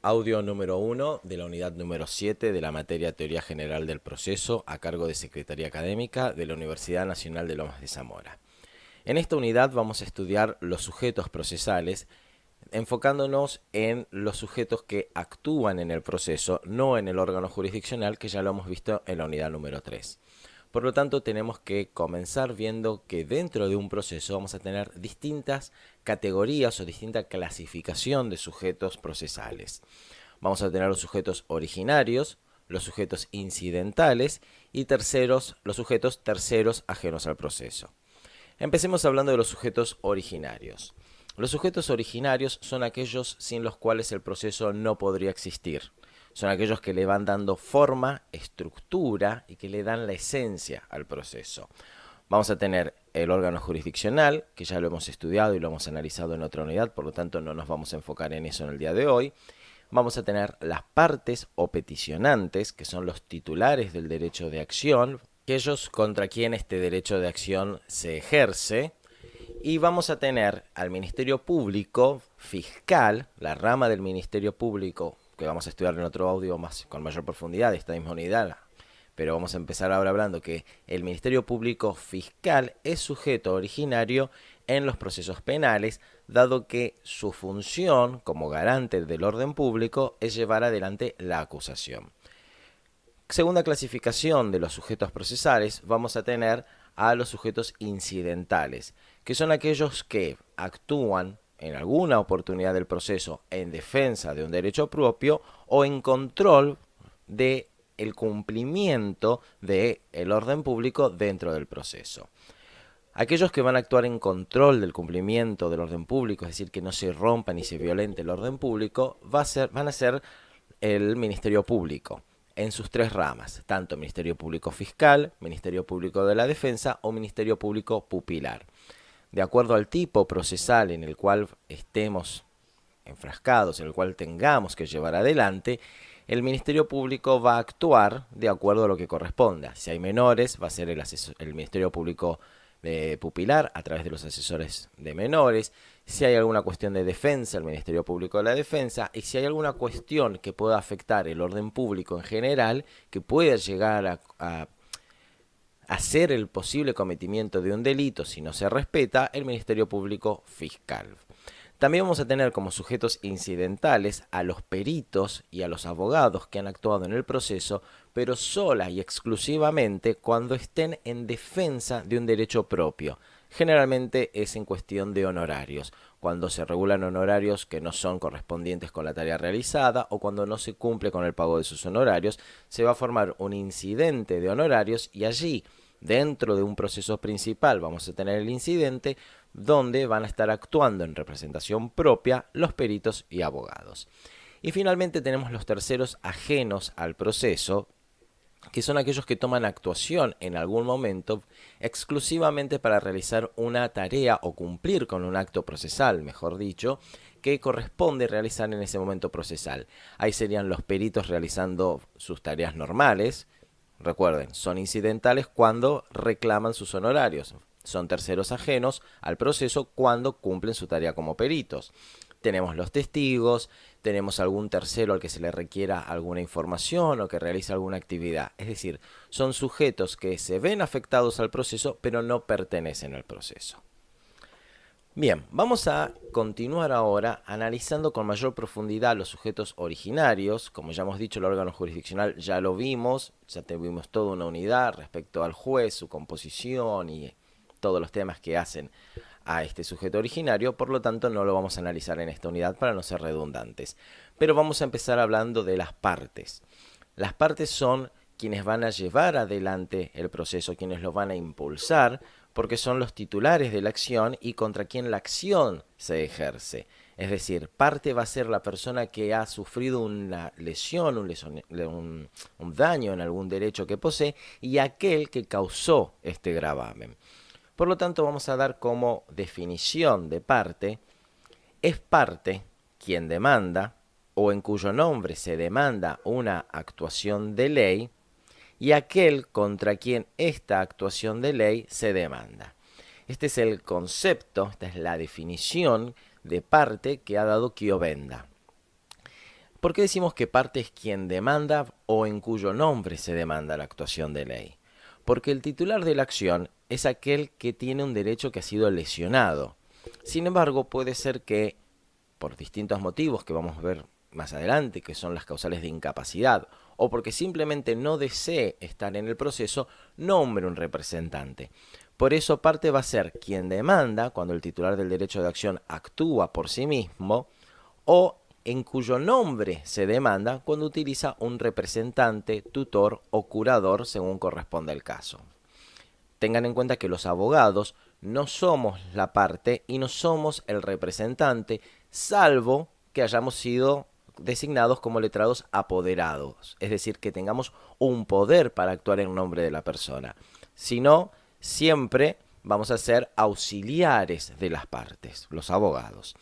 Audio número 1 de la unidad número 7 de la materia Teoría General del Proceso a cargo de Secretaría Académica de la Universidad Nacional de Lomas de Zamora. En esta unidad vamos a estudiar los sujetos procesales, enfocándonos en los sujetos que actúan en el proceso, no en el órgano jurisdiccional, que ya lo hemos visto en la unidad número 3. Por lo tanto, tenemos que comenzar viendo que dentro de un proceso vamos a tener distintas categorías o distinta clasificación de sujetos procesales. Vamos a tener los sujetos originarios, los sujetos incidentales y los sujetos terceros ajenos al proceso. Empecemos hablando de los sujetos originarios. Los sujetos originarios son aquellos sin los cuales el proceso no podría existir. Son aquellos que le van dando forma, estructura y que le dan la esencia al proceso. Vamos a tener el órgano jurisdiccional, que ya lo hemos estudiado y lo hemos analizado en otra unidad, por lo tanto no nos vamos a enfocar en eso en el día de hoy. Vamos a tener las partes o peticionantes, que son los titulares del derecho de acción, aquellos contra quien este derecho de acción se ejerce. Y vamos a tener al Ministerio Público Fiscal, la rama del Ministerio Público, que vamos a estudiar en otro audio con mayor profundidad de esta misma unidad, pero vamos a empezar ahora hablando que el Ministerio Público Fiscal es sujeto originario en los procesos penales, dado que su función como garante del orden público es llevar adelante la acusación. Segunda clasificación de los sujetos procesales, vamos a tener a los sujetos incidentales, que son aquellos que actúan en alguna oportunidad del proceso en defensa de un derecho propio o en control del cumplimiento del orden público dentro del proceso. Aquellos que van a actuar en control del cumplimiento del orden público, es decir, que no se rompa ni se violente el orden público, van a ser el Ministerio Público en sus tres ramas, tanto Ministerio Público Fiscal, Ministerio Público de la Defensa o Ministerio Público Pupilar. De acuerdo al tipo procesal en el cual estemos enfrascados, en el cual tengamos que llevar adelante, el Ministerio Público va a actuar de acuerdo a lo que corresponda. Si hay menores, va a ser el Ministerio Público Pupilar a través de los asesores de menores. Si hay alguna cuestión de defensa, el Ministerio Público de la Defensa. Y si hay alguna cuestión que pueda afectar el orden público en general, que pueda llegar a hacer el posible cometimiento de un delito si no se respeta, el Ministerio Público Fiscal. También vamos a tener como sujetos incidentales a los peritos y a los abogados que han actuado en el proceso, pero sola y exclusivamente cuando estén en defensa de un derecho propio. Generalmente es en cuestión de honorarios, cuando se regulan honorarios que no son correspondientes con la tarea realizada o cuando no se cumple con el pago de sus honorarios, se va a formar un incidente de honorarios y allí, dentro de un proceso principal, vamos a tener el incidente donde van a estar actuando en representación propia los peritos y abogados. Y finalmente tenemos los terceros ajenos al proceso, que son aquellos que toman actuación en algún momento exclusivamente para realizar una tarea o cumplir con un acto procesal, mejor dicho, que corresponde realizar en ese momento procesal. Ahí serían los peritos realizando sus tareas normales. Recuerden, son incidentales cuando reclaman sus honorarios. Son terceros ajenos al proceso cuando cumplen su tarea como peritos. Tenemos los testigos, tenemos algún tercero al que se le requiera alguna información o que realice alguna actividad. Es decir, son sujetos que se ven afectados al proceso pero no pertenecen al proceso. Bien, vamos a continuar ahora analizando con mayor profundidad los sujetos originarios. Como ya hemos dicho, el órgano jurisdiccional ya lo vimos, ya tuvimos toda una unidad respecto al juez, su composición y todos los temas que hacen a este sujeto originario, por lo tanto no lo vamos a analizar en esta unidad para no ser redundantes. Pero vamos a empezar hablando de las partes. Las partes son quienes van a llevar adelante el proceso, quienes lo van a impulsar, porque son los titulares de la acción y contra quien la acción se ejerce. Es decir, parte va a ser la persona que ha sufrido una lesión, un daño en algún derecho que posee y aquel que causó este gravamen. Por lo tanto, vamos a dar como definición de parte, es parte quien demanda o en cuyo nombre se demanda una actuación de ley y aquel contra quien esta actuación de ley se demanda. Este es el concepto, esta es la definición de parte que ha dado Chiovenda. ¿Por qué decimos que parte es quien demanda o en cuyo nombre se demanda la actuación de ley? Porque el titular de la acción es aquel que tiene un derecho que ha sido lesionado. Sin embargo, puede ser que, por distintos motivos que vamos a ver más adelante, que son las causales de incapacidad, o porque simplemente no desee estar en el proceso, nombre un representante. Por eso parte va a ser quien demanda cuando el titular del derecho de acción actúa por sí mismo, o en cuyo nombre se demanda cuando utiliza un representante, tutor o curador según corresponda el caso. Tengan en cuenta que los abogados no somos la parte y no somos el representante, salvo que hayamos sido designados como letrados apoderados, es decir, que tengamos un poder para actuar en nombre de la persona. Si no, siempre vamos a ser auxiliares de las partes, los abogados.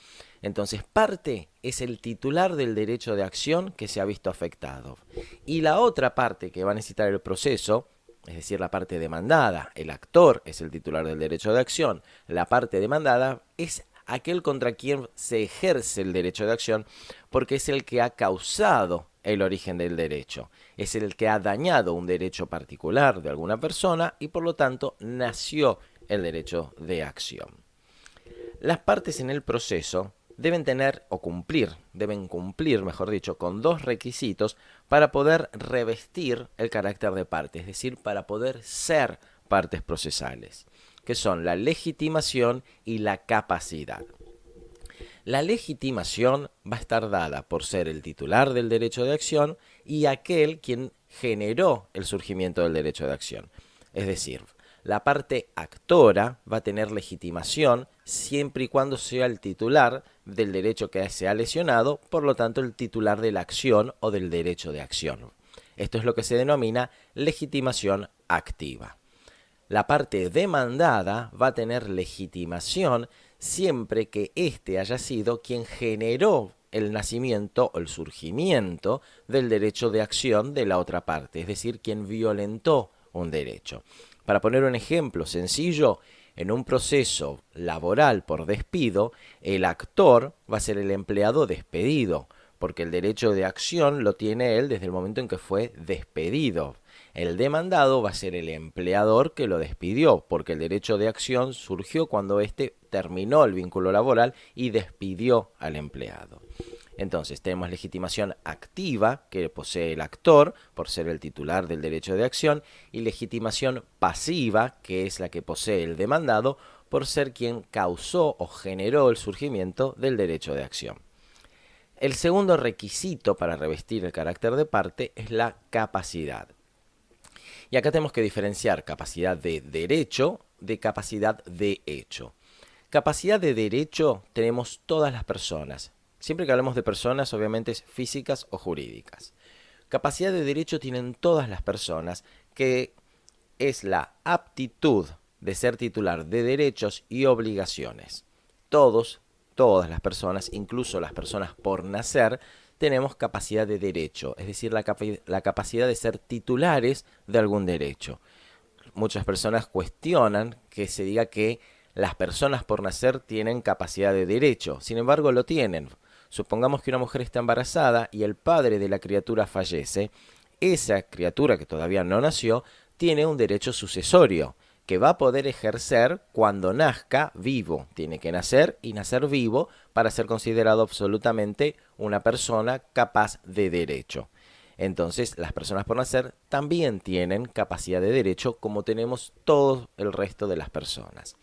Entonces, parte es el titular del derecho de acción que se ha visto afectado. Y la otra parte que va a necesitar el proceso, es decir, la parte demandada, el actor es el titular del derecho de acción, la parte demandada es aquel contra quien se ejerce el derecho de acción porque es el que ha causado el origen del derecho, es el que ha dañado un derecho particular de alguna persona y por lo tanto nació el derecho de acción. Las partes en el proceso deben cumplir, mejor dicho, con dos requisitos para poder revestir el carácter de parte, es decir, para poder ser partes procesales, que son la legitimación y la capacidad. La legitimación va a estar dada por ser el titular del derecho de acción y aquel quien generó el surgimiento del derecho de acción. Es decir, la parte actora va a tener legitimación siempre y cuando sea el titular del derecho que se ha lesionado, por lo tanto el titular de la acción o del derecho de acción. Esto es lo que se denomina legitimación activa. La parte demandada va a tener legitimación siempre que éste haya sido quien generó el nacimiento o el surgimiento del derecho de acción de la otra parte, es decir, quien violentó un derecho. Para poner un ejemplo sencillo, en un proceso laboral por despido, el actor va a ser el empleado despedido, porque el derecho de acción lo tiene él desde el momento en que fue despedido. El demandado va a ser el empleador que lo despidió, porque el derecho de acción surgió cuando éste terminó el vínculo laboral y despidió al empleado. Entonces tenemos legitimación activa que posee el actor por ser el titular del derecho de acción y legitimación pasiva que es la que posee el demandado por ser quien causó o generó el surgimiento del derecho de acción. El segundo requisito para revestir el carácter de parte es la capacidad. Y acá tenemos que diferenciar capacidad de derecho de capacidad de hecho. Capacidad de derecho tenemos todas las personas. Siempre que hablamos de personas, obviamente es físicas o jurídicas. Capacidad de derecho tienen todas las personas, que es la aptitud de ser titular de derechos y obligaciones. Todas las personas, incluso las personas por nacer, tenemos capacidad de derecho, es decir, la capacidad de ser titulares de algún derecho. Muchas personas cuestionan que se diga que las personas por nacer tienen capacidad de derecho, sin embargo lo tienen. Supongamos que una mujer está embarazada y el padre de la criatura fallece. Esa criatura que todavía no nació tiene un derecho sucesorio que va a poder ejercer cuando nazca vivo. Tiene que nacer y nacer vivo para ser considerado absolutamente una persona capaz de derecho. Entonces, las personas por nacer también tienen capacidad de derecho como tenemos todo el resto de las personas.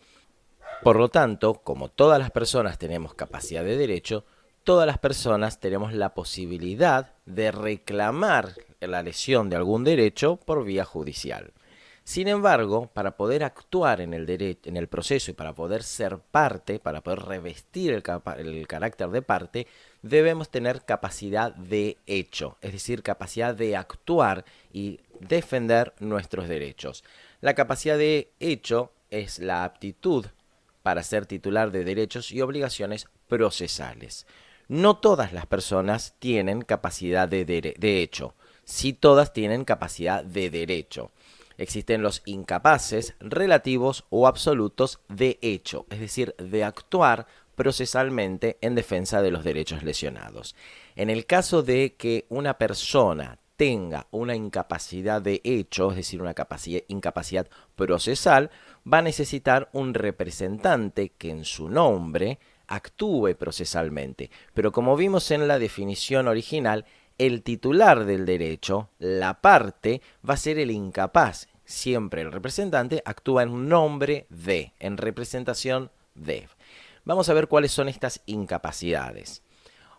Por lo tanto, como todas las personas tenemos capacidad de derecho, todas las personas tenemos la posibilidad de reclamar la lesión de algún derecho por vía judicial. Sin embargo, para poder actuar en el proceso y para poder ser parte, para poder revestir el carácter de parte, debemos tener capacidad de hecho, es decir, capacidad de actuar y defender nuestros derechos. La capacidad de hecho es la aptitud para ser titular de derechos y obligaciones procesales. No todas las personas tienen capacidad de hecho, sí todas tienen capacidad de derecho. Existen los incapaces relativos o absolutos de hecho, es decir, de actuar procesalmente en defensa de los derechos lesionados. En el caso de que una persona tenga una incapacidad de hecho, es decir, una incapacidad procesal, va a necesitar un representante que en su nombre actúe procesalmente. Pero como vimos en la definición original, el titular del derecho, la parte, va a ser el incapaz. Siempre el representante actúa en nombre de, en representación de. Vamos a ver cuáles son estas incapacidades.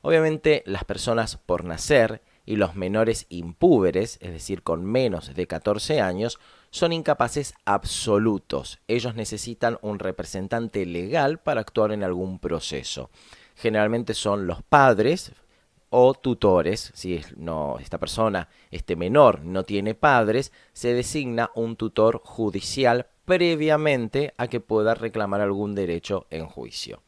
Obviamente las personas por nacer y los menores impúberes, es decir, con menos de 14 años, son incapaces absolutos. Ellos necesitan un representante legal para actuar en algún proceso. Generalmente son los padres o tutores. Si esta persona, este menor, no tiene padres, se designa un tutor judicial previamente a que pueda reclamar algún derecho en juicio.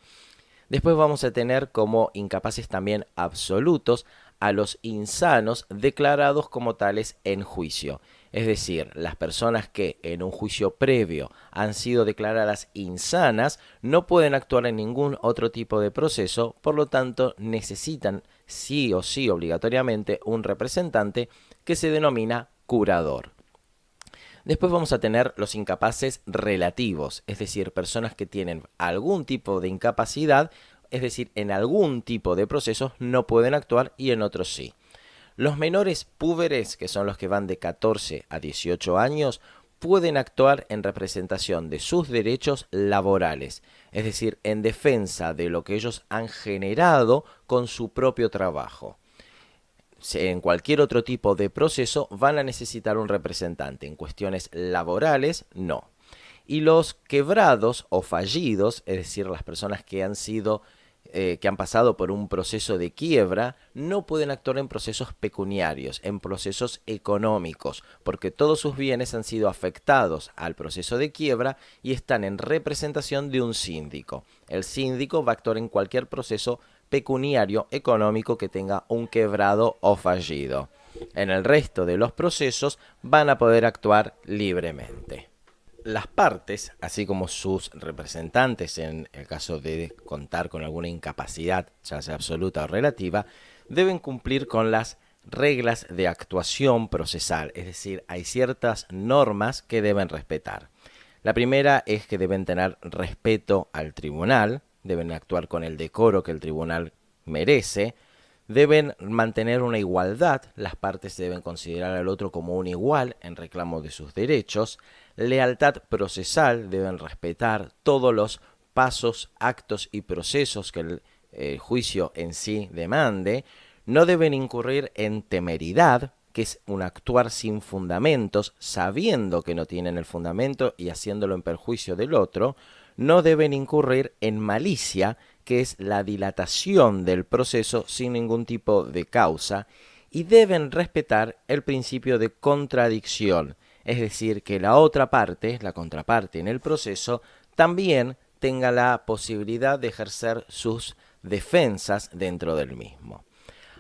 Después vamos a tener como incapaces también absolutos a los insanos declarados como tales en juicio. Es decir, las personas que en un juicio previo han sido declaradas insanas no pueden actuar en ningún otro tipo de proceso, por lo tanto necesitan sí o sí obligatoriamente un representante que se denomina curador. Después vamos a tener los incapaces relativos, es decir, personas que tienen algún tipo de incapacidad, es decir, en algún tipo de procesos no pueden actuar y en otros sí. Los menores púberes, que son los que van de 14 a 18 años, pueden actuar en representación de sus derechos laborales, es decir, en defensa de lo que ellos han generado con su propio trabajo. En cualquier otro tipo de proceso van a necesitar un representante. En cuestiones laborales, no. Y los quebrados o fallidos, es decir, las personas que han pasado por un proceso de quiebra, no pueden actuar en procesos pecuniarios, en procesos económicos, porque todos sus bienes han sido afectados al proceso de quiebra y están en representación de un síndico. El síndico va a actuar en cualquier proceso pecuniario económico que tenga un quebrado o fallido. En el resto de los procesos van a poder actuar libremente. Las partes, así como sus representantes en el caso de contar con alguna incapacidad, ya sea absoluta o relativa, deben cumplir con las reglas de actuación procesal, es decir, hay ciertas normas que deben respetar. La primera es que deben tener respeto al tribunal, deben actuar con el decoro que el tribunal merece, deben mantener una igualdad, las partes deben considerar al otro como un igual en reclamo de sus derechos, lealtad procesal, deben respetar todos los pasos, actos y procesos que el juicio en sí demande, no deben incurrir en temeridad, que es un actuar sin fundamentos, sabiendo que no tienen el fundamento y haciéndolo en perjuicio del otro, no deben incurrir en malicia, que es la dilatación del proceso sin ningún tipo de causa, y deben respetar el principio de contradicción, es decir, que la otra parte, la contraparte en el proceso, también tenga la posibilidad de ejercer sus defensas dentro del mismo.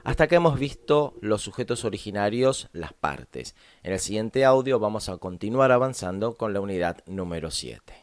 Hasta acá hemos visto los sujetos originarios, las partes. En el siguiente audio vamos a continuar avanzando con la unidad número 7.